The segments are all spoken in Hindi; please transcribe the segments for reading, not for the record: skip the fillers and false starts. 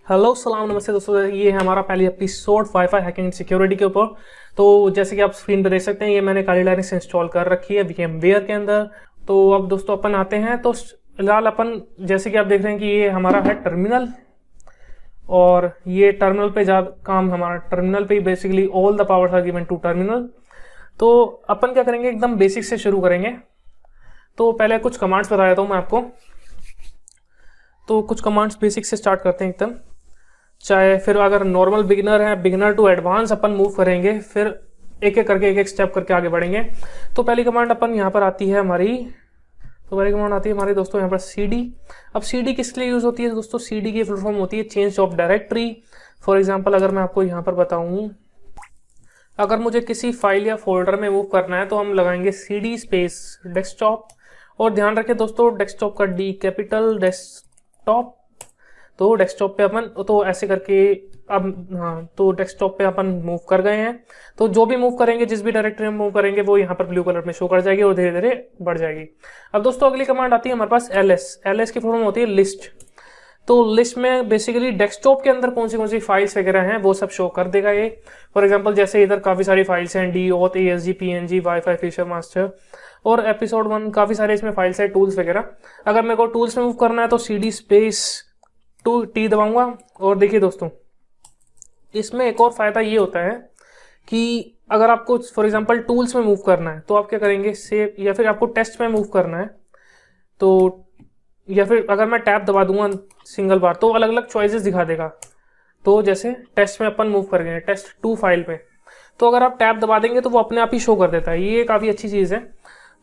हेलो सलाम नमस्ते दोस्तों, ये है हमारा पहली एपिसोड वाईफाई हैकिंग सिक्योरिटी के ऊपर। तो जैसे कि आप स्क्रीन पर देख सकते हैं, ये मैंने काली लाइनक्स इंस्टॉल कर रखी है VMware के अंदर। तो अब दोस्तों अपन आते हैं, तो फिलहाल अपन जैसे कि आप देख रहे हैं कि ये हमारा है टर्मिनल, और ये टर्मिनल पे काम हमारा टर्मिनल पे basically all the powers are given to terminal. तो अपन क्या करेंगे, एकदम बेसिक से शुरू करेंगे। तो पहले कुछ कमांड्स बता देता हूँ मैं आपको। तो कुछ कमांड्स बेसिक से स्टार्ट करते हैं एकदम, चाहे फिर अगर नॉर्मल बिगिनर है, बिगिनर टू एडवांस अपन मूव करेंगे, फिर एक एक करके एक एक स्टेप करके आगे बढ़ेंगे। तो पहली कमांड अपन यहाँ पर आती है हमारी, दोस्तों यहाँ पर CD। अब CD किस लिए यूज होती है दोस्तों? CD की फुल फॉर्म होती है change of directory. For example अगर मैं आपको यहाँ पर बताऊँ, अगर मुझे किसी फाइल या फोल्डर में मूव करना है तो हम लगाएंगे CD स्पेस डेस्कटॉप। और ध्यान रखें दोस्तों, डेस्कटॉप का D कैपिटल डेस्कटॉप। तो डेस्कटॉप पे अपन तो ऐसे करके अब तो डेस्कटॉप पे अपन मूव कर गए हैं। तो जो भी मूव करेंगे, जिस भी डायरेक्टरी में मूव करेंगे, वो यहाँ पर ब्लू कलर में शो कर जाएगी और धीरे धीरे बढ़ जाएगी। अब दोस्तों अगली कमांड आती है हमारे पास LS की फॉर्म होती है लिस्ट। तो लिस्ट में बेसिकली डेस्कटॉप के अंदर कौन सी फाइल्स वगैरह हैं वो सब शो कर देगा ये। फॉर एग्जाम्पल जैसे इधर काफी सारी फाइल्स हैं, DAuth, ASG, PNG, wifi, feature master और एपिसोड 1, काफी सारे इसमें फाइल्स है, टूल्स वगैरह। अगर मेरे को टूल्स में मूव करना है तो CD स्पेस T दबाऊंगा। और देखिए दोस्तों, इसमें एक और फायदा ये होता है कि अगर आपको फॉर एग्जांपल टूल्स में मूव करना है तो आप क्या करेंगे, सेव, या फिर आपको टेस्ट में मूव करना है तो, या फिर अगर मैं टैब दबा दूंगा सिंगल बार तो अलग अलग चॉइसेस दिखा देगा। तो जैसे टेस्ट में अपन मूव कर गए टेस्ट 2 फाइल पे, तो अगर आप टैब दबा देंगे तो वो अपने आप ही शो कर देता है। ये काफ़ी अच्छी चीज़ है।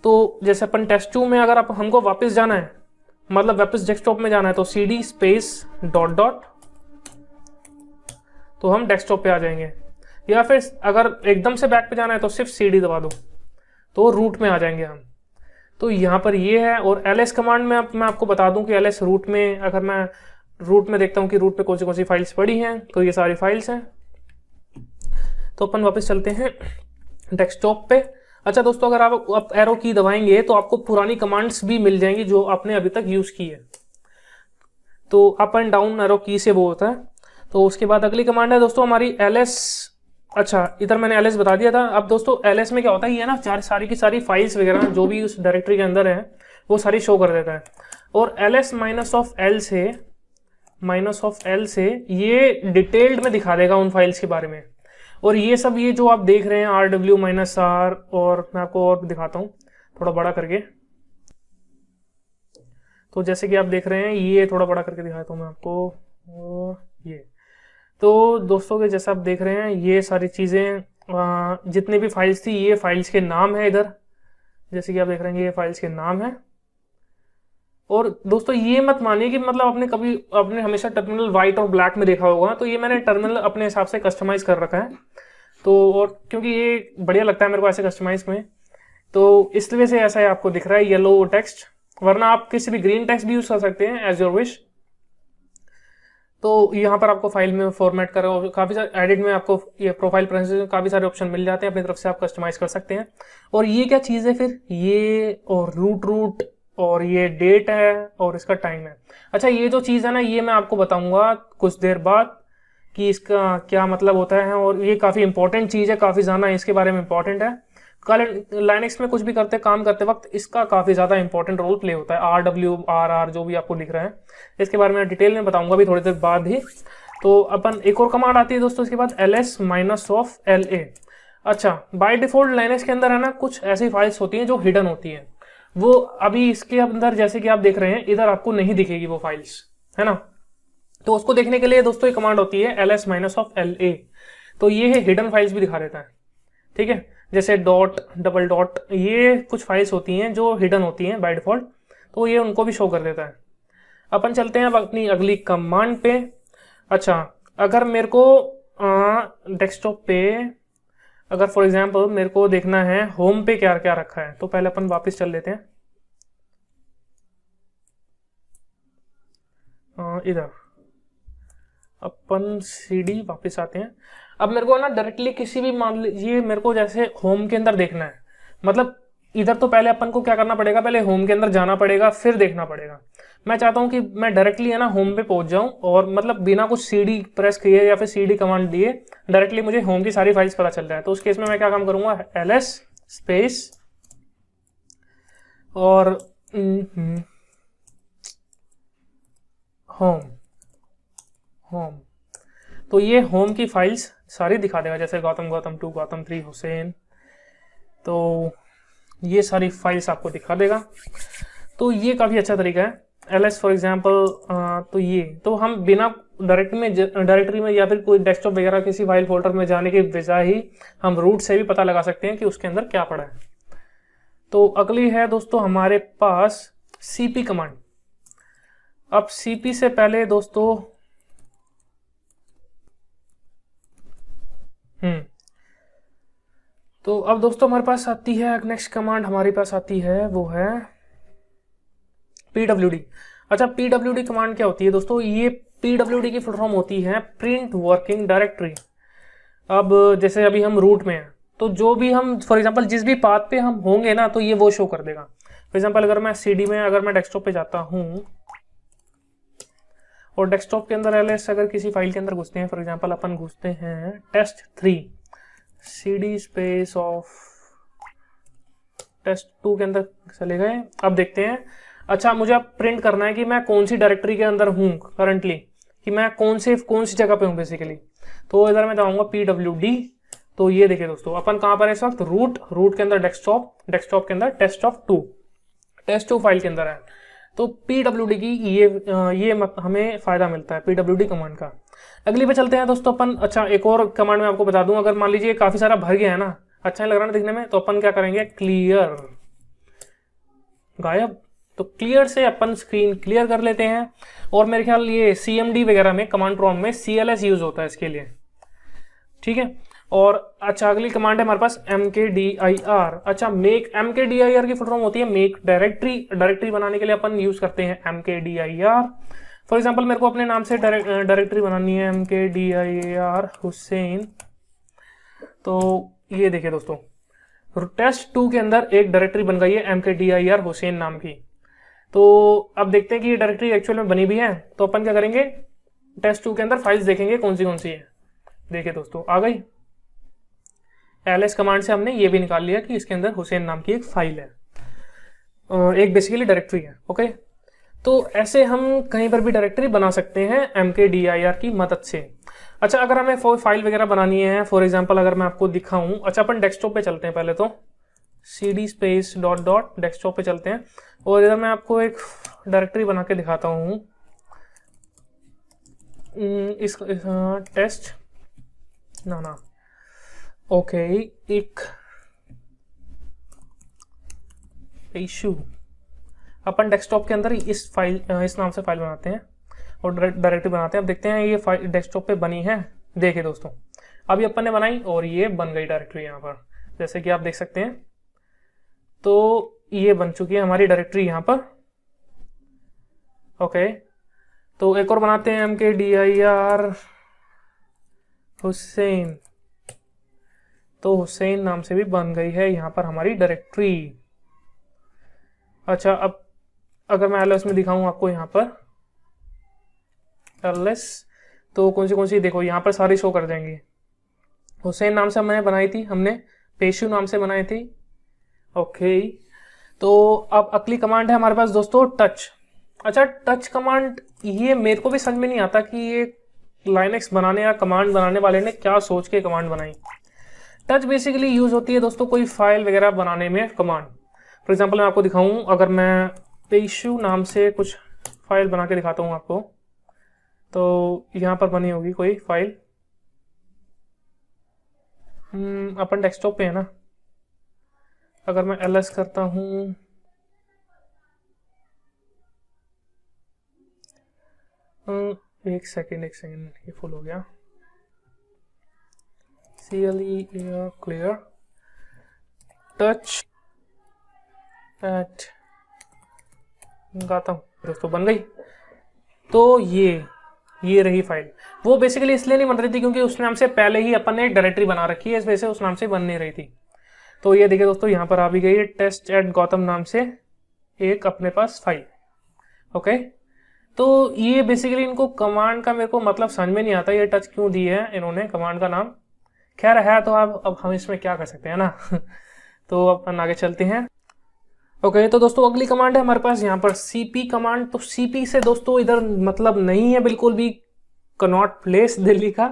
तो जैसे अपन टेस्ट 2 में अगर हमको वापस जाना है, मतलब वापस डेस्कटॉप में जाना है, तो CD स्पेस डॉट, तो हम डेस्कटॉप पे आ जाएंगे। या फिर अगर एकदम से बैक पे जाना है तो सिर्फ CD दबा दो तो रूट में आ जाएंगे हम। तो यहाँ पर ये है। और LS कमांड में मैं आपको बता दूं कि LS रूट में, अगर मैं रूट में देखता हूँ कि रूट पे कौन सी फाइल्स पड़ी हैं, तो ये सारी फाइल्स हैं। तो अपन वापस चलते हैं डेस्कटॉप पे। अच्छा दोस्तों, अगर आप एरो की दबाएंगे तो आपको पुरानी कमांड्स भी मिल जाएंगी जो आपने अभी तक यूज की है। तो अप एंड डाउन एरो की से वो होता है। तो उसके बाद अगली कमांड है दोस्तों हमारी LS। अच्छा, इधर मैंने LS बता दिया था। अब दोस्तों LS में क्या होता है, ये ना सारी की सारी फाइल्स वगैरह जो भी उस डायरेक्टरी के अंदर है वो सारी शो कर देता है। और LS माइनस ऑफ L से ये डिटेल्ड में दिखा देगा उन फाइल्स के बारे में। और ये सब, ये जो आप देख रहे हैं RW -R, और मैं आपको और दिखाता हूँ थोड़ा बड़ा करके। तो जैसे कि आप देख रहे हैं, ये थोड़ा बड़ा करके दिखाता हूँ मैं आपको। और ये तो दोस्तों के जैसा आप देख रहे हैं, ये सारी चीज़ें जितनी भी फाइल्स थी, ये फाइल्स के नाम है इधर। जैसे कि आप देख रहे हैं, ये फाइल्स के नाम है। और दोस्तों ये मत मानिए कि मतलब आपने हमेशा टर्मिनल व्हाइट और ब्लैक में देखा होगा, तो ये मैंने टर्मिनल अपने हिसाब से कस्टमाइज कर रखा है। तो और क्योंकि ये बढ़िया लगता है मेरे को ऐसे कस्टमाइज में, तो इसलिए से ऐसा है आपको दिख रहा है येलो टेक्स्ट, वरना आप किसी भी ग्रीन टेक्स्ट भी यूज कर सकते हैं एज योर विश। तो यहाँ पर आपको फाइल में फॉर्मेट करो, काफी सारे एडिट में आपको ये प्रोफाइल प्रेफरेंसेस काफी सारे ऑप्शन मिल जाते हैं, अपनी तरफ से आप कस्टमाइज कर सकते हैं। और ये क्या चीज है फिर, ये और रूट और ये डेट है और इसका टाइम है। अच्छा, ये जो चीज़ है ना, ये मैं आपको बताऊंगा कुछ देर बाद कि इसका क्या मतलब होता है। और ये काफ़ी इंपॉर्टेंट चीज़ है, काफ़ी ज़्यादा इसके बारे में इंपॉर्टेंट है। लाइनक्स में कुछ भी काम करते वक्त इसका काफ़ी ज़्यादा इंपॉर्टेंट रोल प्ले होता है। RW RR जो भी आपको दिख रहा है, इसके बारे में डिटेल में बताऊंगा भी थोड़ी देर बाद ही। तो अपन एक और कमांड आती है दोस्तों इसके बाद, LS माइनस LA। अच्छा, बाय डिफॉल्ट लाइनक्स के अंदर है ना कुछ ऐसी फाइल्स होती हैं जो हिडन होती हैं, वो अभी इसके अंदर जैसे कि आप देख रहे हैं इधर आपको नहीं दिखेगी वो फाइल्स, है ना। तो उसको देखने के लिए दोस्तों एक कमांड होती है LS माइनस LA। तो ये है हिडन फाइल्स भी दिखा देता है, ठीक है। जैसे डॉट, डबल डॉट, ये कुछ फाइल्स होती हैं जो हिडन होती हैं बाय डिफॉल्ट, तो ये उनको भी शो कर देता है। अपन चलते हैं अब अपनी अगली कमांड पे। अच्छा, अगर मेरे को डेस्कटॉप पे, अगर फॉर एग्जाम्पल मेरे को देखना है होम पे क्या क्या रखा है, तो पहले अपन वापस चल लेते हैं इधर, अपन CD वापस आते हैं। अब मेरे को ना डायरेक्टली किसी भी, मान लीजिए मेरे को जैसे होम के अंदर देखना है, मतलब इधर तो पहले अपन को क्या करना पड़ेगा, पहले होम के अंदर जाना पड़ेगा फिर देखना पड़ेगा। मैं चाहता हूं कि मैं डायरेक्टली है ना होम पे पहुंच जाऊं, और मतलब बिना कुछ सीडी प्रेस किए या फिर सीडी कमांड दिए डायरेक्टली मुझे होम की सारी फाइल्स पता चल जाए। तो उस केस में मैं क्या काम करूंगा, ls स्पेस और होम होम, तो ये होम की फाइल्स सारी दिखा देगा, जैसे गौतम, गौतम 2, गौतम 3, हुसैन, तो ये सारी फाइल्स आपको दिखा देगा। तो ये काफ़ी अच्छा तरीका है ls फॉर एग्जांपल। तो ये तो हम बिना डायरेक्टरी में या फिर कोई डेस्कटॉप वगैरह किसी फाइल फोल्डर में जाने के बजाय ही हम रूट से भी पता लगा सकते हैं कि उसके अंदर क्या पड़ा है। तो अगली है दोस्तों हमारे पास cp कमांड। अब cp से पहले दोस्तों तो अब दोस्तों हमारे पास आती है नेक्स्ट कमांड, हमारे पास आती है वो है pwd। अच्छा, pwd कमांड क्या होती है दोस्तों, ये pwd की फुल फॉर्म होती है प्रिंट वर्किंग डायरेक्टरी। अब जैसे अभी हम रूट में हैं, तो जो भी हम फॉर एग्जांपल जिस भी पाथ पे हम होंगे ना, तो ये वो शो कर देगा। फॉर एग्जांपल अगर मैं cd में, अगर मैं डेस्कटॉप पे जाता हूं और डेस्कटॉप के अंदर ls अगर किसी फाइल के अंदर घुसते हैं, फॉर एग्जांपल अपन घुसते हैं test3 cd space of test2 के अंदर चले गए। अब देखते हैं, अच्छा मुझे अब प्रिंट करना है कि मैं कौन सी डायरेक्टरी के अंदर हूँ करंटली, कि मैं कौन सी जगह पे हूँ बेसिकली। तो इधर मैं जाऊंगा pwd। तो ये देखिए दोस्तों अपन कहाँ पर है इस वक्त, रूट के अंदर डेस्कटॉप के अंदर test2 फाइल के अंदर है। तो pwd की ये हमें फायदा मिलता है pwd कमांड का। अगली पे चलते हैं दोस्तों अपन। अच्छा, एक और कमांड मैं आपको बता दूं, अगर मान लीजिए काफी सारा भर गया है ना, अच्छा नहीं लग रहा ना दिखने में, तो अपन क्या करेंगे, क्लियर, गायब। तो क्लियर से अपन स्क्रीन क्लियर कर लेते हैं। और मेरे ख्याल ये cmd वगैरह में, कमांड प्रॉम्प्ट में cls यूज होता है इसके लिए, ठीक है। और अच्छा, अगली कमांड है हमारे पास mkdir। अच्छा, मेक mkdir की फुल फॉर्म होती है मेक डायरेक्टरी बनाने के लिए अपन यूज करते हैं mkdir। फॉर एग्जांपल मेरे को अपने नाम से डायरेक्टरी बनानी है mkdir हुसैन। तो ये देखिए दोस्तों, test2 के अंदर एक डायरेक्टरी बन गई है mkdir हुसैन नाम की। तो अब देखते हैं कि ये डायरेक्टरी एक्चुअल में बनी भी है। तो अपन क्या करेंगे, test2 के अंदर फाइल्स देखेंगे कौन सी है। देखिए दोस्तों आ गई, ls कमांड से हमने ये भी निकाल लिया कि इसके अंदर हुसैन नाम की एक फाइल है, एक बेसिकली डायरेक्टरी है। ओके, तो ऐसे हम कहीं पर भी डायरेक्टरी बना सकते हैं mkdir की मदद से। अच्छा, अगर हमें फाइल वगैरह बनानी है, फॉर एग्जांपल अगर मैं आपको दिखाऊं, अच्छा अपन डेस्कटॉप पे चलते हैं पहले तो, cd space dot dot desktop पे चलते हैं और इधर मैं आपको एक डायरेक्टरी बना के दिखाता हूँ। इस टेस्ट ना ओके, एक इशू, अपन डेस्कटॉप के अंदर इस नाम से फाइल बनाते हैं और डायरेक्टरी बनाते हैं। अब देखते हैं ये फाइल डेस्कटॉप पे बनी है। देखिए दोस्तों, अभी अपन ने बनाई और ये बन गई डायरेक्टरी यहाँ पर, जैसे कि आप देख सकते हैं। तो ये बन चुकी है हमारी डायरेक्टरी यहाँ पर। ओके, तो एक और बनाते हैं mkdir हुसैन। तो हुसैन नाम से भी बन गई है यहाँ पर हमारी डायरेक्टरी। अच्छा, अब अगर मैं ls में दिखाऊं आपको यहाँ पर ls, तो कौन सी देखो यहाँ पर सारी शो कर देंगी। हुसैन नाम से मैंने बनाई थी, हमने पेशू नाम से बनाई थी। ओके, तो अब अगली कमांड है हमारे पास दोस्तों टच। अच्छा, टच कमांड ये मेरे को भी समझ में नहीं आता कि ये लाइनक्स बनाने या कमांड बनाने वाले ने क्या सोच के कमांड बनाई। टच बेसिकली यूज होती है दोस्तों कोई फाइल वगैरह बनाने में कमांड। फॉर एग्जांपल मैं आपको दिखाऊं, अगर मैं पेशू नाम से कुछ फाइल बना के दिखाता हूं आपको, तो यहाँ पर बनी होगी कोई फाइल। अपन डेस्कटॉप पे है ना, अगर मैं ls करता हूं, एक सेकेंड ये फुल हो गया, क्लियर टच एट गाता हूं दोस्तों, बन गई। तो ये रही फाइल। वो बेसिकली इसलिए नहीं बन रही थी क्योंकि उस नाम से पहले ही अपन ने एक डायरेक्टरी बना रखी है, इस वजह से उस नाम से बन नहीं रही थी। तो ये देखिए दोस्तों, यहाँ पर आ भी गई है टेस्ट एट गौतम नाम से एक अपने पास फाइल। ओके। तो ये बेसिकली इनको कमांड का मेरे को मतलब समझ में नहीं आता, ये टच क्यों दी है इन्होंने कमांड का नाम। खैर है तो अब हम इसमें क्या कर सकते हैं ना। तो अपन आगे चलते हैं। ओके तो दोस्तों अगली कमांड है हमारे पास यहाँ पर cp कमांड। तो cp से दोस्तों इधर मतलब नहीं है बिल्कुल भी कनॉट प्लेस दिल्ली का,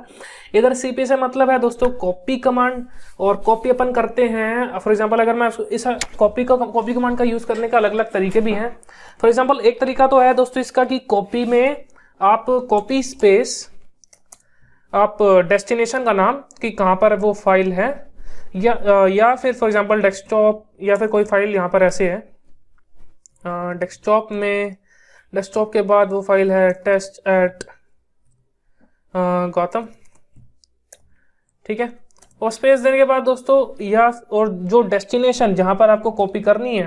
इधर cp से मतलब है दोस्तों कॉपी कमांड। और कॉपी अपन करते हैं फॉर एग्जांपल, अगर मैं इस कॉपी कमांड का यूज करने का अलग अलग तरीके भी हैं। फॉर एग्जांपल एक तरीका तो है दोस्तों इसका कि कॉपी में आप कॉपी स्पेस आप डेस्टिनेशन का नाम कि कहाँ पर वो फाइल है, या फिर फॉर एग्जांपल डेस्कटॉप, या फिर कोई फाइल यहाँ पर ऐसे है डेस्कटॉप में, डेस्कटॉप के बाद वो फाइल है टेस्ट एट गौतम, ठीक है। और स्पेस देने के बाद दोस्तों या और जो डेस्टिनेशन जहां पर आपको कॉपी करनी है,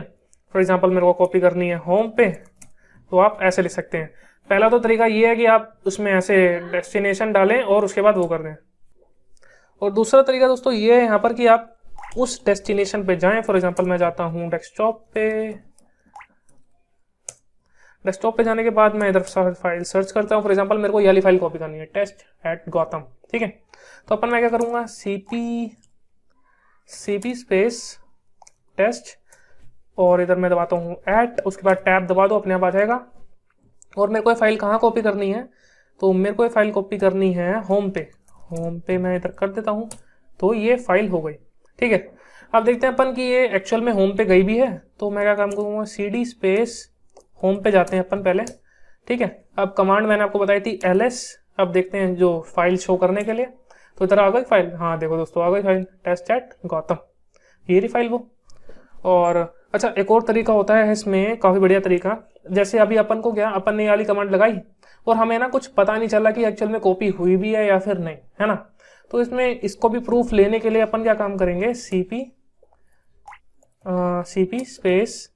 फॉर एग्जांपल मेरे को कॉपी करनी है होम पे, तो आप ऐसे लिख सकते हैं। पहला तो तरीका ये है कि आप उसमें ऐसे डेस्टिनेशन डालें और उसके बाद वो कर दें। और दूसरा तरीका दोस्तों ये है यहाँ पर कि आप उस डेस्टिनेशन पे जाएं। फॉर एग्जांपल मैं जाता हूँ डेस्कटॉप पे, डेस्कटॉप पे जाने के बाद मैं इधर फाइल सर्च करता हूँ। फॉर एग्जांपल मेरे को ये वाली फाइल कॉपी करनी है टेस्ट एट गौतम, ठीक है। तो अपन मैं क्या करूँगा cp स्पेस टेस्ट और इधर मैं दबाता हूँ एट, उसके बाद टैब दबा दो अपने आप आ जाएगा। और मेरे को ये फाइल कहाँ कॉपी करनी है, तो मेरे को ये फाइल कॉपी करनी है होम पे। होम पे मैं इधर कर देता हूँ तो ये फाइल हो गई, ठीक है। अब देखते हैं अपन कि ये एक्चुअल में होम पे गई भी है। तो मैं क्या काम करूँगा cd स्पेस होम पे जाते हैं अपन पहले, ठीक है। अब कमांड मैंने आपको बताई थी ls, अब देखते हैं जो फाइल शो करने के लिए। तो इधर आ गई फाइल, हाँ देखो दोस्तों आ गई फाइल टेस्ट एट गौतम, ये रही फाइल वो। और अच्छा एक और तरीका होता है इसमें, काफ़ी बढ़िया तरीका, जैसे अभी अपन को क्या, अपन ने ये वाली कमांड लगाई और हमें ना कुछ पता नहीं चला कि एक्चुअल में कॉपी हुई भी है या फिर नहीं, है ना। तो इसमें इसको भी प्रूफ लेने के लिए अपन क्या काम करेंगे, cp space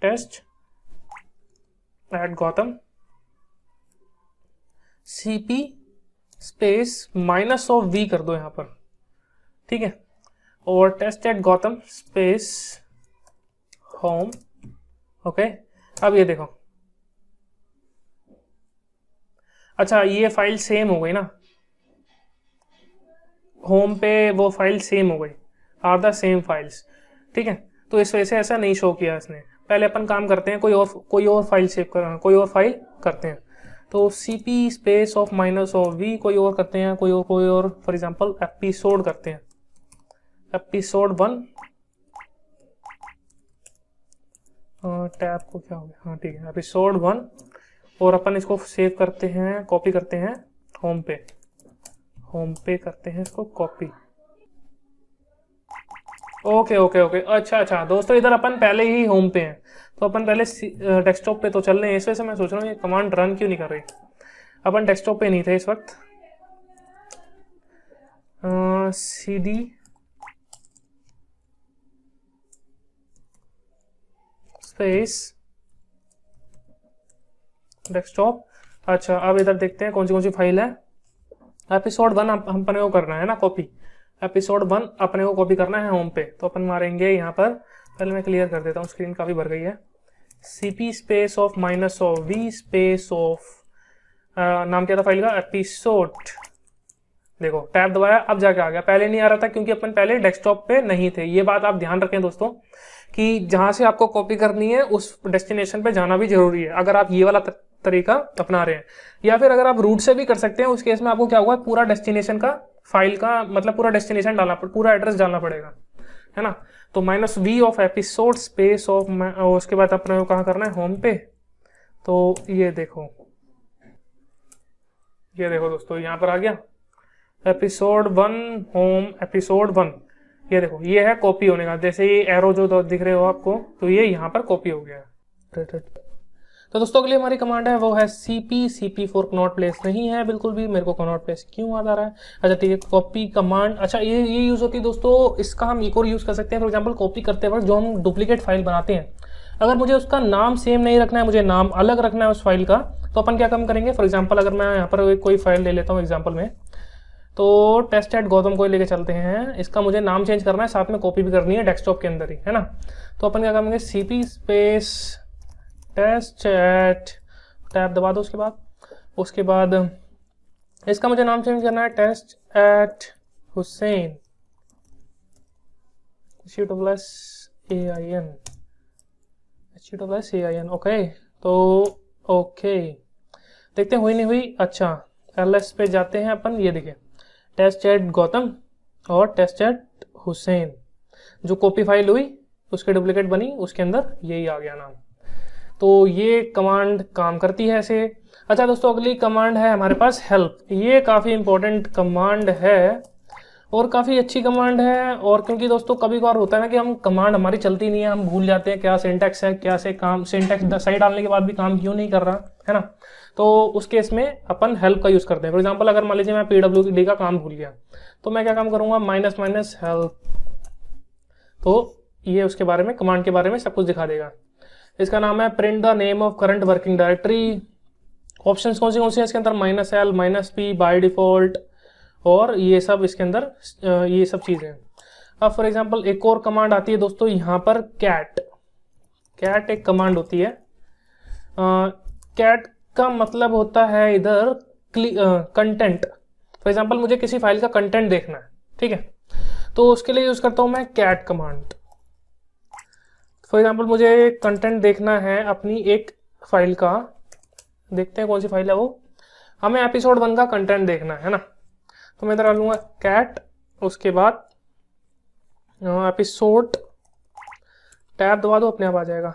test at Gautam, cp space -v कर दो यहाँ पर, ठीक है। और test at Gautam space home, okay. अब ये देखो, अच्छा ये फाइल सेम हो गई ना, होम पे वो फाइल सेम हो गई, आर द सेम फाइल्स, ठीक है। तो इस वजह से ऐसा नहीं शो किया इसने। पहले अपन काम करते हैं कोई और फाइल सेव कर, कोई और फाइल करते हैं। तो cp स्पेस ऑफ -v कोई और करते हैं, कोई और फॉर एग्जांपल एपिसोड करते हैं, एपिसोड 1 टैब को क्या हो गया, हाँ ठीक है एपिसोड 1। और अपन इसको सेव करते हैं, कॉपी करते हैं होम पे करते हैं इसको कॉपी, ओके अच्छा दोस्तों इधर अपन पहले ही होम पे हैं, तो अपन पहले डेस्कटॉप पे तो चल रहे हैं। इस वजह से मैं सोच रहा हूँ ये कमांड रन क्यों नहीं कर रही। अपन डेस्कटॉप पे नहीं थे इस वक्त। cd स्पेस डेस्कटॉप, अच्छा अब इधर देखते हैं कौन सी फाइल है। एपिसोड 1 हम अपने को करना है ना कॉपी, एपिसोड 1 अपने को कॉपी करना है होम पे। तो अपन मारेंगे यहाँ पर, पहले मैं क्लियर कर देता हूँ, स्क्रीन काफ़ी भर गई है। cp space of -v space of नाम क्या था फाइल का, एपिसोड, देखो टैब दबाया अब जाके आ गया, पहले नहीं आ रहा था क्योंकि अपन पहले डेस्कटॉप पे नहीं थे। ये बात आप ध्यान रखें दोस्तों कि जहां से आपको कॉपी करनी है उस डेस्टिनेशन पे जाना भी जरूरी है, अगर आप ये वाला तरीका अपना रहे हैं। या फिर अगर आप रूट से भी कर सकते हैं, उस केस में आपको क्या होगा, पूरा डेस्टिनेशन का फाइल का मतलब पूरा डेस्टिनेशन डालना, पूरा एड्रेस डालना पड़ेगा, है ना। तो -v of episode space of, उसके बाद अपने को कहाँ करना है, होम पे। तो ये देखो दोस्तों यहाँ पर आ गया एपिसोड 1 होम एपिसोड 1, ये देखो ये है कॉपी होने का। जैसे ये एरो जो दिख रहे हो आपको, तो ये यहाँ पर कॉपी हो गया। तो दोस्तों अगली हमारी कमांड है वो है cp फॉर कनॉट प्लेस नहीं है बिल्कुल भी, मेरे को कनॉट प्लेस क्यों आ रहा है। अच्छा ठीक है, कॉपी कमांड, अच्छा ये यूज होती है दोस्तों, इसका हम एक और यूज कर सकते हैं। फॉर एग्जांपल कॉपी करते वक्त जो हम डुप्लीकेट फाइल बनाते हैं, अगर मुझे उसका नाम सेम नहीं रखना है, मुझे नाम अलग रखना है उस फाइल का, तो अपन क्या काम करेंगे। फॉर एग्जाम्पल अगर मैं यहाँ पर कोई फाइल ले लेता हूँ एग्जाम्पल में, तो टेस्ट एट गौतम को लेके चलते हैं, इसका मुझे नाम चेंज करना है, साथ में कॉपी भी करनी है डेस्कटॉप के अंदर ही, है ना। तो अपन क्या करेंगे, cp space test at tab दबा दो। उसके बाद इसका मुझे नाम चेंज करना है, test at Husain HUSAIN। Okay, तो ओके देखते हैं हुई नहीं हुई। अच्छा, LS पे जाते हैं अपन, ये देखिए टेस्ट एट गौतम और टेस्ट एट हुसैन, जो कॉपी फाइल हुई उसके डुप्लीकेट बनी, उसके अंदर यही आ गया नाम। तो ये कमांड काम करती है ऐसे। अच्छा दोस्तों, अगली कमांड है हमारे पास हेल्प। ये काफ़ी इंपॉर्टेंट कमांड है और काफ़ी अच्छी कमांड है। और क्योंकि दोस्तों कभी कभार होता है ना कि हम कमांड हमारी चलती नहीं है, हम भूल जाते हैं क्या सिंटैक्स है, क्या से काम सिंटैक्स सही डालने के बाद भी काम क्यों नहीं कर रहा है ना। तो उस केस में अपन हेल्प का यूज़ करते हैं। फॉर एग्जाम्पल अगर मान लीजिए मैं PWD का काम भूल गया, तो मैं क्या काम करूँगा, माइनस हेल्प। तो ये उसके बारे में, कमांड के बारे में सब कुछ दिखा देगा। इसका नाम है print the name of current working directory. Options कौन से हैं इसके अंदर, -L -P बाय डिफॉल्ट, और ये सब इसके अंदर ये सब चीज़ें। अब फॉर एग्जांपल एक और कमांड आती है दोस्तों यहाँ पर, कैट एक कमांड होती है। कैट का मतलब होता है इधर कंटेंट। फॉर एग्जांपल मुझे किसी फाइल का कंटेंट देखना है, ठीक है, तो उसके लिए यूज़ करता हूँ मैं कैट कमांड। फॉर एग्जांपल मुझे कंटेंट देखना है अपनी एक फाइल का, देखते हैं कौन सी फाइल है वो, हमें एपिसोड 1 का कंटेंट देखना है ना। तो मैं इधर डालूंगा कैट, उसके बाद एपिसोड, टैब दबा दो, अपने आप आ जाएगा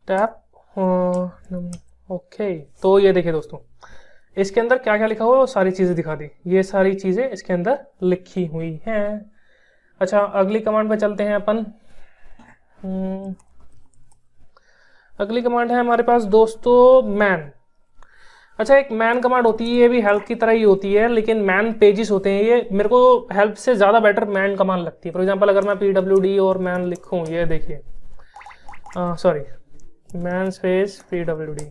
टैब। ओके, तो ये देखिए दोस्तों, इसके अंदर क्या क्या लिखा हुआ है वो सारी चीज़ें दिखा दी। ये सारी चीज़ें इसके अंदर लिखी हुई हैं। अच्छा, अगली कमांड पे चलते हैं अपन। अगली कमांड है हमारे पास दोस्तों मैन। अच्छा, एक मैन कमांड होती है, ये भी हेल्प की तरह ही होती है, लेकिन मैन पेजेस होते हैं। ये मेरे को हेल्प से ज़्यादा बेटर मैन कमांड लगती है। फॉर एग्जांपल अगर मैं PWD और मैन लिखूँ, ये देखिए, सॉरी, मैन स्पेस PWD,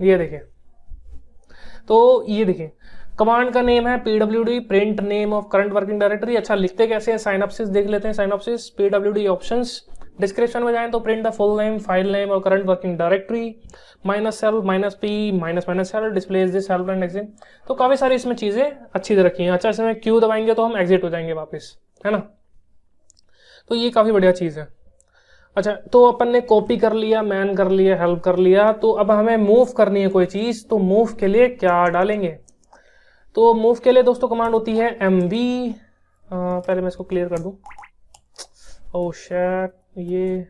ये देखिए। तो ये देखिए कमांड का नेम है PWD print name of current working directory. अच्छा, लिखते कैसे हैं, साइनॉप्सिस देख लेते हैं। साइनॉप्सिस PWD ऑप्शंस, डिस्क्रिप्शन में जाएं तो print the full name, file name और current working directory, -L -P -L displays this help and exit. तो काफ़ी सारी इसमें चीज़ें अच्छी से रखी हैं। अच्छा, इसमें Q दबाएंगे तो हम एग्जिट हो जाएंगे वापस, है ना। तो ये काफ़ी बढ़िया चीज़ है। अच्छा, तो अपन ने कॉपी कर लिया, मैन कर लिया, हेल्प कर लिया, तो अब हमें मूव करनी है कोई चीज़। तो मूव के लिए क्या डालेंगे, तो मूव के लिए दोस्तों कमांड होती है MV। पहले मैं इसको क्लियर कर दूं। ओह शिट, ये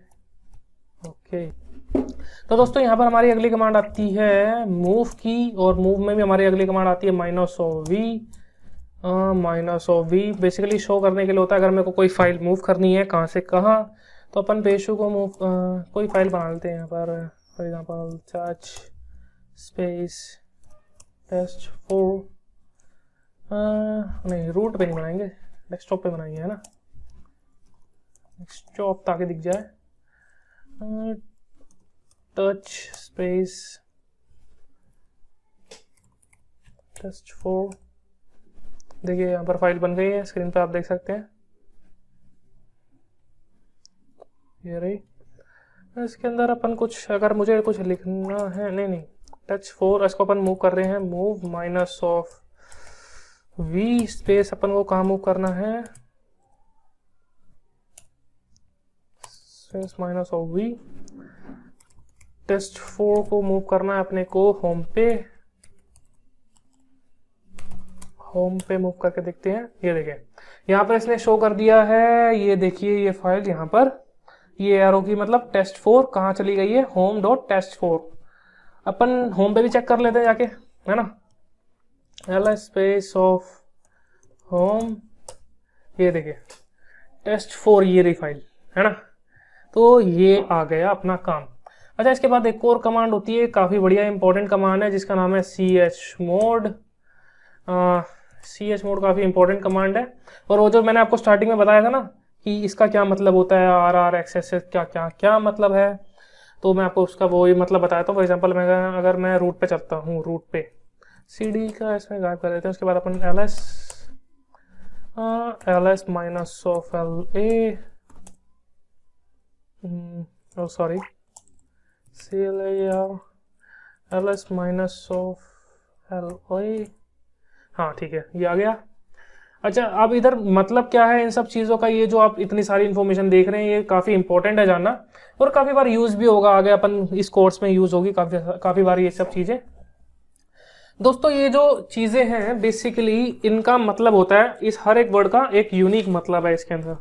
ओके। तो दोस्तों यहाँ पर हमारी अगली कमांड आती है मूव की, और मूव में भी हमारी अगली कमांड आती है -V। बेसिकली शो करने के लिए होता है अगर मेरे को कोई फाइल मूव करनी है कहाँ से कहाँ, तो अपन पेशू को मूव, कोई फाइल बना लेते हैं यहाँ पर। For example charge space test4, नहीं रूट पे नहीं बनाएंगे, डेस्कटॉप पे बनाएंगे, है ना, डेस्कटॉप ताकि दिख जाए। टच स्पेस test4, देखिए यहाँ पर फाइल बन गई है, स्क्रीन पे आप देख सकते हैं, ये रही। इसके अंदर अपन कुछ, अगर मुझे कुछ लिखना है, नहीं test4, इसको अपन मूव कर रहे हैं, मूव -V स्पेस, अपन को कहाँ मूव करना है, स्पेस -V। test4 को मूव करना है अपने को होम पे मूव करके देखते हैं। ये देखिए यहाँ पर इसने शो कर दिया है, ये देखिए ये फाइल यहाँ पर, ये एरो की मतलब test4 कहाँ चली गई है, home.test4। अपन होम पे भी चेक कर लेते हैं जाके, है ना, ls स्पेस ऑफ होम, ये देखिए test4, ये रही फाइल, है ना। तो ये आ गया अपना काम। अच्छा, इसके बाद एक और कमांड होती है, काफ़ी बढ़िया इंपॉर्टेंट कमांड है, जिसका नाम है chmod। chmod काफ़ी इंपॉर्टेंट कमांड है, और वो जो मैंने आपको स्टार्टिंग में बताया था ना कि इसका क्या मतलब होता है, RRXS क्या मतलब है, तो मैं आपको उसका वो ही मतलब बताया था। फॉर एग्जांपल मैं अगर मैं रूट पे चलता हूँ, रूट पे CD का इसमें गायब कर देते हैं, उसके बाद अपन ls -LA, sorry L S minus of L Y, हाँ ठीक है ये आ गया। अच्छा अब इधर मतलब क्या है इन सब चीज़ों का, ये जो आप इतनी सारी इन्फॉर्मेशन देख रहे हैं ये काफ़ी इंपॉर्टेंट है जानना, और काफ़ी बार यूज़ भी होगा, आगे अपन इस कोर्स में यूज़ होगी काफ़ी बार ये सब चीज़ें। दोस्तों ये जो चीज़ें हैं बेसिकली इनका मतलब होता है, इस हर एक वर्ड का एक यूनिक मतलब है इसके अंदर।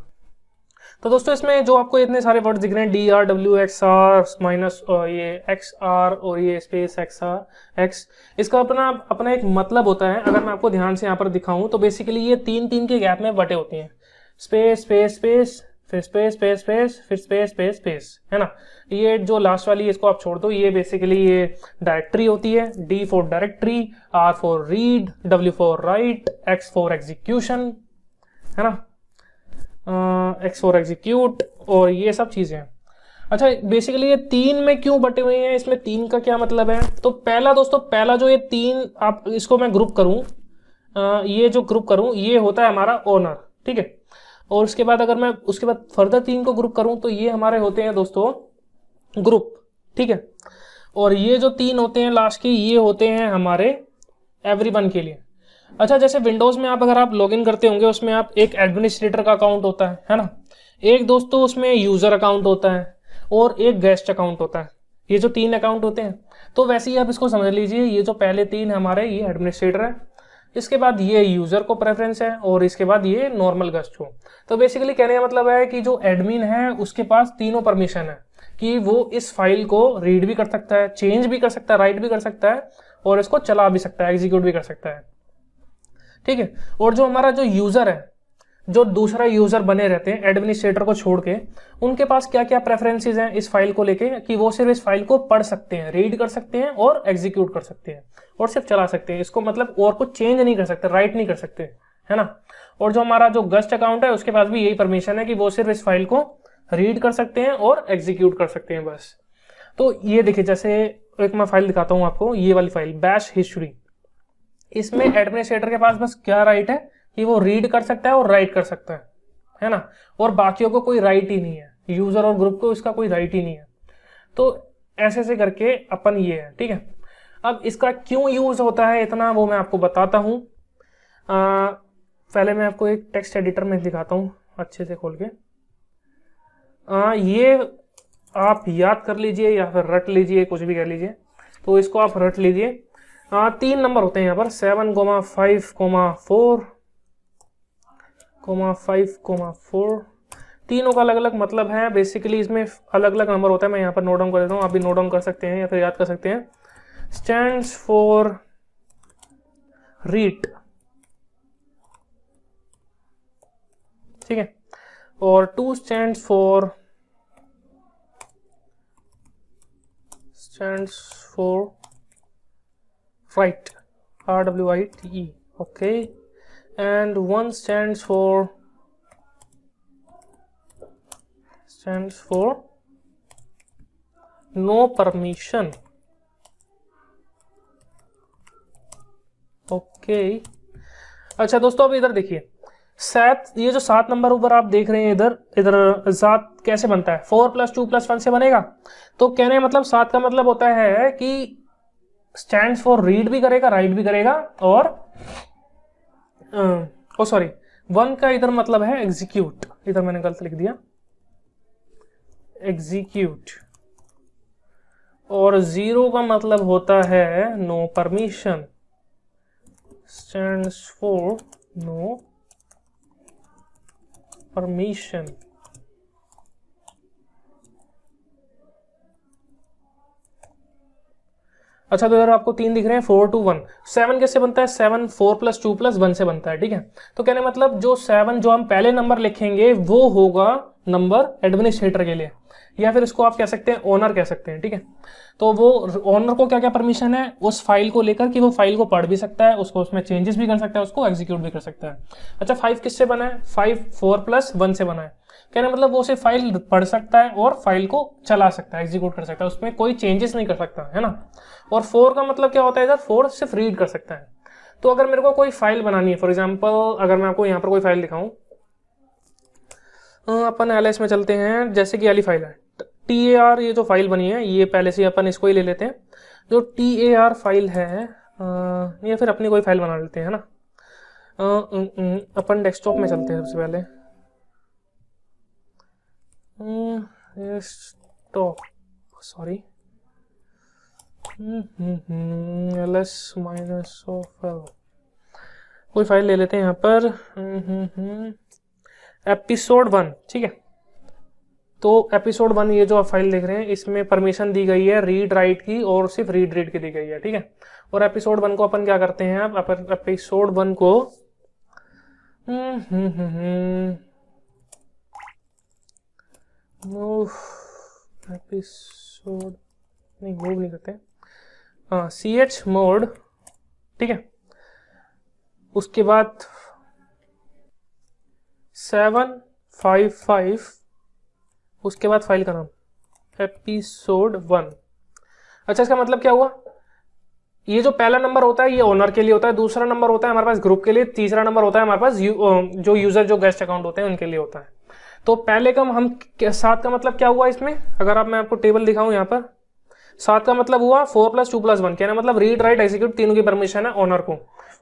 तो दोस्तों इसमें जो आपको इतने सारे वर्ड दिख रहे हैं, D R W X R minus ये एक्स आर और ये स्पेस एक्स आर एक्स, इसका अपना अपना एक मतलब होता है। अगर मैं आपको ध्यान से यहाँ पर दिखाऊं तो बेसिकली ये तीन तीन के गैप में बटे होती हैं, स्पेस स्पेस स्पेस फिर स्पेस स्पेस स्पेस फिर स्पेस स्पेस स्पेस, है ना। ये जो लास्ट वाली इसको आप छोड़ दो, ये बेसिकली ये डायरेक्टरी होती है, D for directory, R for read, W for write, X for execution, है ना, एक्स फॉर एग्जीक्यूट, और ये सब चीजें हैं। अच्छा बेसिकली ये तीन में क्यों बटे हुए हैं, इसमें तीन का क्या मतलब है। तो पहला दोस्तों, पहला जो ये तीन, आप इसको मैं ग्रुप करूं, ये जो ग्रुप करूं ये होता है हमारा ओनर, ठीक है। और उसके बाद अगर मैं उसके बाद फर्दर तीन को ग्रुप करूं तो ये हमारे होते हैं दोस्तों ग्रुप, ठीक है। और ये जो तीन होते हैं लास्ट के, ये होते हैं हमारे एवरीवन के लिए। अच्छा जैसे विंडोज में आप अगर आप लॉगिन करते होंगे उसमें आप एक एडमिनिस्ट्रेटर का अकाउंट होता है ना, एक दोस्तों उसमें यूजर अकाउंट होता है और एक गेस्ट अकाउंट होता है, ये जो तीन अकाउंट होते हैं। तो वैसे ही आप इसको समझ लीजिए, ये जो पहले तीन हमारे ये एडमिनिस्ट्रेटर है, इसके बाद ये यूजर को प्रेफरेंस है, और इसके बाद ये नॉर्मल गेस्ट हो। तो बेसिकली कहने का मतलब है कि जो एडमिन है उसके पास तीनों परमिशन है कि वो इस फाइल को रीड भी कर सकता है, चेंज भी कर सकता है, राइट भी कर सकता है, और इसको चला भी सकता है, एग्जीक्यूट भी कर सकता है, ठीक है। और जो हमारा जो यूजर है, जो दूसरा यूजर बने रहते हैं एडमिनिस्ट्रेटर को छोड़ के, उनके पास क्या क्या प्रेफरेंसेस हैं इस फाइल को लेके, कि वो सिर्फ इस फाइल को पढ़ सकते हैं, रीड कर सकते हैं और एग्जीक्यूट कर सकते हैं, और सिर्फ चला सकते हैं इसको, मतलब और कुछ चेंज नहीं कर सकते, राइट नहीं कर सकते, है ना। और जो हमारा जो गेस्ट अकाउंट है उसके पास भी यही परमिशन है कि वो सिर्फ इस फाइल को रीड कर सकते हैं और एग्जीक्यूट कर सकते हैं, बस। तो ये देखिए, जैसे एक मैं फाइल दिखाता हूं आपको, ये वाली फाइल बैश हिस्ट्री, इसमें एडमिनिस्ट्रेटर के पास बस क्या राइट है कि वो रीड कर सकता है और राइट कर सकता है ना, और बाकियों को कोई राइट ही नहीं है, यूजर और ग्रुप को इसका कोई राइट ही नहीं है। तो ऐसे ऐसे करके अपन ये है, ठीक है। अब इसका क्यों यूज होता है इतना, वो मैं आपको बताता हूं। पहले मैं आपको एक टेक्स्ट एडिटर में दिखाता हूं अच्छे से खोल के। ये आप याद कर लीजिए या फिर रट लीजिए, कुछ भी कर लीजिए। तो इसको आप रट लीजिए। तीन नंबर होते हैं यहाँ पर, 7,5,4 तीनों का अलग अलग मतलब है। बेसिकली इसमें अलग अलग नंबर होता है, मैं यहाँ पर नोट डाउन कर देता हूँ, आप भी नोट डाउन कर सकते हैं या फिर याद कर सकते हैं। स्टैंड्स फॉर रीड, ठीक है, और 2 stands for write, RWITE, okay, and 1 stands for no permission, okay। अच्छा दोस्तों अब इधर देखिए, ये जो 7 नंबर ऊपर आप देख रहे हैं, इधर 7 कैसे बनता है, 4 + 2 + 1 से बनेगा। तो कहने मतलब 7 का मतलब होता है कि स्टैंड्स फॉर रीड भी करेगा, राइट भी करेगा, और सॉरी 1 का इधर मतलब है एग्जीक्यूट, इधर मैंने गलत लिख दिया, एग्जीक्यूट। और 0 का मतलब होता है no permission, stands for no permission. अच्छा तो इधर आपको 3 दिख रहे हैं, 4 to 1। 7 कैसे बनता है, 7 4 + 2 + 1 से बनता है, ठीक है। तो कहने मतलब जो 7 जो हम पहले नंबर लिखेंगे वो होगा नंबर एडमिनिस्ट्रेटर के लिए, या फिर इसको आप कह सकते हैं ओनर कह सकते हैं, ठीक है। तो वो ओनर को क्या क्या परमिशन है उस फाइल को लेकर कि वो फाइल को पढ़ भी सकता है, उसको उसमें चेंजेस भी कर सकता है, उसको एग्जीक्यूट भी कर सकता है। अच्छा 5 किससे बना है, 5 4 + 1 से बना है। कहने मतलब वो सिर्फ फाइल पढ़ सकता है और फाइल को चला सकता है, एग्जीक्यूट कर सकता है, उसमें कोई चेंजेस नहीं कर सकता, है ना। और 4 का मतलब क्या होता है, इधर 4 सिर्फ रीड कर सकता है। तो अगर मेरे को कोई फाइल बनानी है, फॉर एग्जाम्पल अगर मैं आपको यहाँ पर कोई फाइल दिखाऊं, अपन एलएस में चलते हैं, जैसे कि वाली फाइल है, TAR ये जो फाइल बनी है ये पहले से अपन इसको ही ले लेते हैं। जो TAR फाइल है या फिर अपनी कोई फाइल बना लेते हैं ना। अपन डेस्कटॉप में चलते हैं सबसे पहले। सॉरी ls -of कोई फाइल ले लेते हैं यहाँ पर एपिसोड 1, ठीक है। तो एपिसोड 1 ये जो आप फाइल देख रहे हैं इसमें परमिशन दी गई है रीड राइट की और सिर्फ रीड रीड की दी गई है, ठीक है। और एपिसोड 1 को अपन क्या करते हैं, अब एपिसोड 1 को एपिसोड नहीं मूव नहीं करते, ch मोड, ठीक है। उसके बाद 755, उसके बाद फाइल का नाम एपिसोड 1। अच्छा, इसका मतलब क्या हुआ, ये जो पहला नंबर होता है ये ओनर के लिए होता है, दूसरा नंबर होता है हमारे पास ग्रुप के लिए, तीसरा नंबर होता है हमारे पास जो यूजर जो गेस्ट अकाउंट होते हैं उनके लिए होता है। तो पहले का हम 7 का मतलब क्या हुआ इसमें, अगर आप मैं आपको टेबल दिखाऊं यहाँ पर, 7 का मतलब हुआ 4 + 2 + 1, कहना मतलब रीड राइट एग्जीक्यूट तीनों की परमिशन है ओनर को।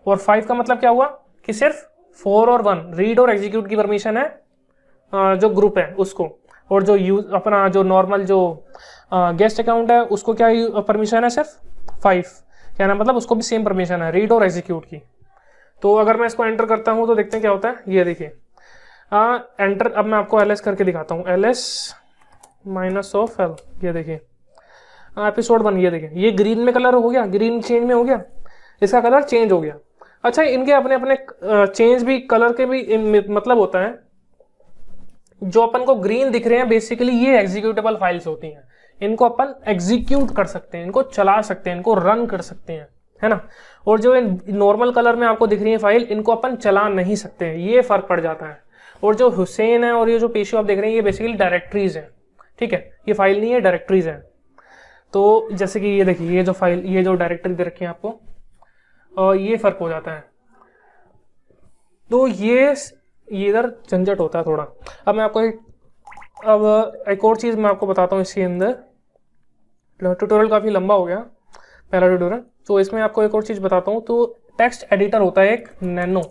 और 5 का मतलब क्या हुआ कि सिर्फ 4 और 1 रीड और एग्जीक्यूट की परमिशन है जो ग्रुप है उसको, और जो अपना जो नॉर्मल जो गेस्ट अकाउंट है उसको क्या परमिशन है, सिर्फ 5, कहना मतलब उसको भी सेम परमिशन है रीड और एग्जीक्यूट की। तो अगर मैं इसको एंटर करता हूं तो देखते हैं क्या होता है, ये देखिए एंटर। अब मैं आपको ls करके दिखाता हूँ, ls -of l, ये देखिए एपिसोड 1, ये देखिए ये ग्रीन में कलर हो गया, ग्रीन चेंज में हो गया, इसका कलर चेंज हो गया। अच्छा, इनके अपने अपने चेंज भी कलर के भी मतलब होता है। जो अपन को ग्रीन दिख रहे हैं बेसिकली ये एग्जीक्यूटेबल फाइल्स होती हैं, इनको अपन एग्जीक्यूट कर सकते हैं, इनको चला सकते हैं, इनको रन कर सकते हैं, है ना। और जो नॉर्मल कलर में आपको दिख रही है फाइल, इनको अपन चला नहीं सकते हैं, ये फर्क पड़ जाता है। और जो हुसैन है और ये जो पेशो आप देख रहे हैं ये बेसिकली डायरेक्टरीज है, ठीक है, ये फाइल नहीं है डायरेक्टरीज है। तो जैसे कि ये देखिए ये जो फाइल, ये जो डायरेक्टरी दे रखी है आपको, ये फर्क हो जाता है। तो ये इधर झंझट होता है थोड़ा। अब मैं आपको एक और चीज़ मैं आपको बताता हूँ इसके अंदर। ट्यूटोरियल काफ़ी लंबा हो गया पहला ट्यूटोरियल, तो इसमें आपको एक और चीज़ बताता हूँ। तो टेक्स्ट एडिटर होता है एक नैनो,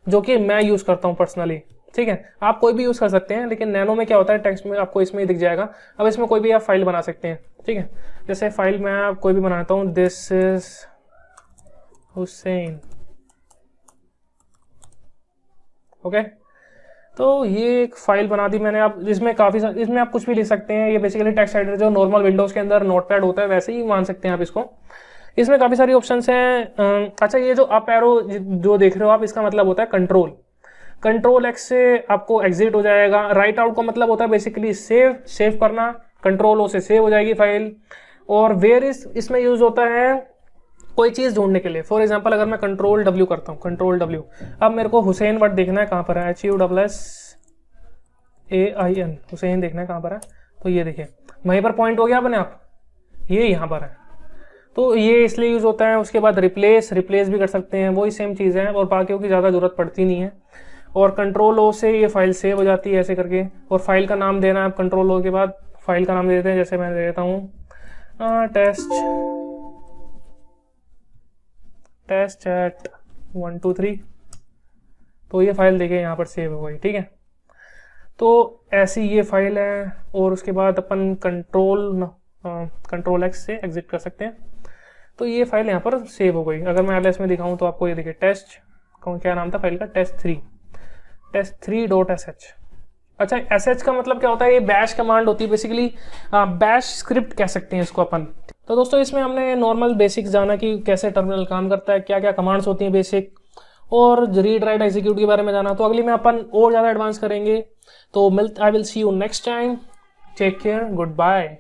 जो कि मैं यूज़ करता हूँ पर्सनली, ठीक है। आप कोई भी यूज़ कर सकते हैं, लेकिन नैनो में क्या होता है, टेक्स्ट में आपको इसमें ही दिख जाएगा। अब इसमें कोई भी आप फाइल बना सकते हैं, ठीक है। जैसे फाइल मैं कोई भी बनाता हूँ, दिस इज हुसैन, ओके। तो ये एक फाइल बना दी मैंने। आप इसमें इसमें आप कुछ भी लिख सकते हैं। ये बेसिकली टेक्स्ट एडिटर जो नॉर्मल विंडोज के अंदर नोटपैड होता है वैसे ही मान सकते हैं आप इसको। इसमें काफ़ी सारी ऑप्शंस हैं। अच्छा, ये जो अप एरो जो देख रहे हो आप, इसका मतलब होता है कंट्रोल X से आपको एग्जिट हो जाएगा। राइट आउट का मतलब होता है बेसिकली सेव करना, कंट्रोल O से सेव हो जाएगी फाइल। और वेयर इज इसमें यूज होता है कोई चीज़ ढूंढने के लिए। फॉर एग्जांपल अगर मैं कंट्रोल W करता हूँ, कंट्रोल W, अब मेरे को हुसैन वर्ड देखना है, कहाँ पर है, HUSSAIN, हुसैन देखना है कहाँ पर है। तो ये देखिए वहीं पर पॉइंट हो गया अपने आप, ये यहाँ पर है। तो ये इसलिए यूज होता है। उसके बाद रिप्लेस भी कर सकते हैं, वही सेम चीज़ है, और बाकियों की ज़्यादा जरूरत पड़ती नहीं है। और कंट्रोल O से ये फाइल सेव हो जाती है ऐसे करके। और फाइल का नाम देना है, आप कंट्रोल O के बाद फाइल का नाम दे देते हैं। जैसे मैं दे देता हूँ टेस्ट चैट 1 2 3। तो ये फाइल देखिए यहाँ पर सेव हो गई, ठीक है। तो ऐसी ये फाइल है। और उसके बाद अपन कंट्रोल X से एग्जिट कर सकते हैं। तो ये फाइल यहाँ पर सेव हो गई। अगर मैं ls में दिखाऊं तो आपको ये देखिए टेस्ट, क्या नाम था फाइल का, test3.sh। अच्छा, sh का मतलब क्या होता है, ये बैश कमांड होती है बेसिकली, बैश स्क्रिप्ट कह सकते हैं इसको अपन। तो दोस्तों इसमें हमने नॉर्मल बेसिक्स जाना कि कैसे टर्मिनल काम करता है, क्या क्या कमांड्स होती हैं बेसिक, और रीड राइट एग्जीक्यूट के बारे में जाना। तो अगली में अपन और ज़्यादा एडवांस करेंगे। तो I will see you next time. Take care, good bye.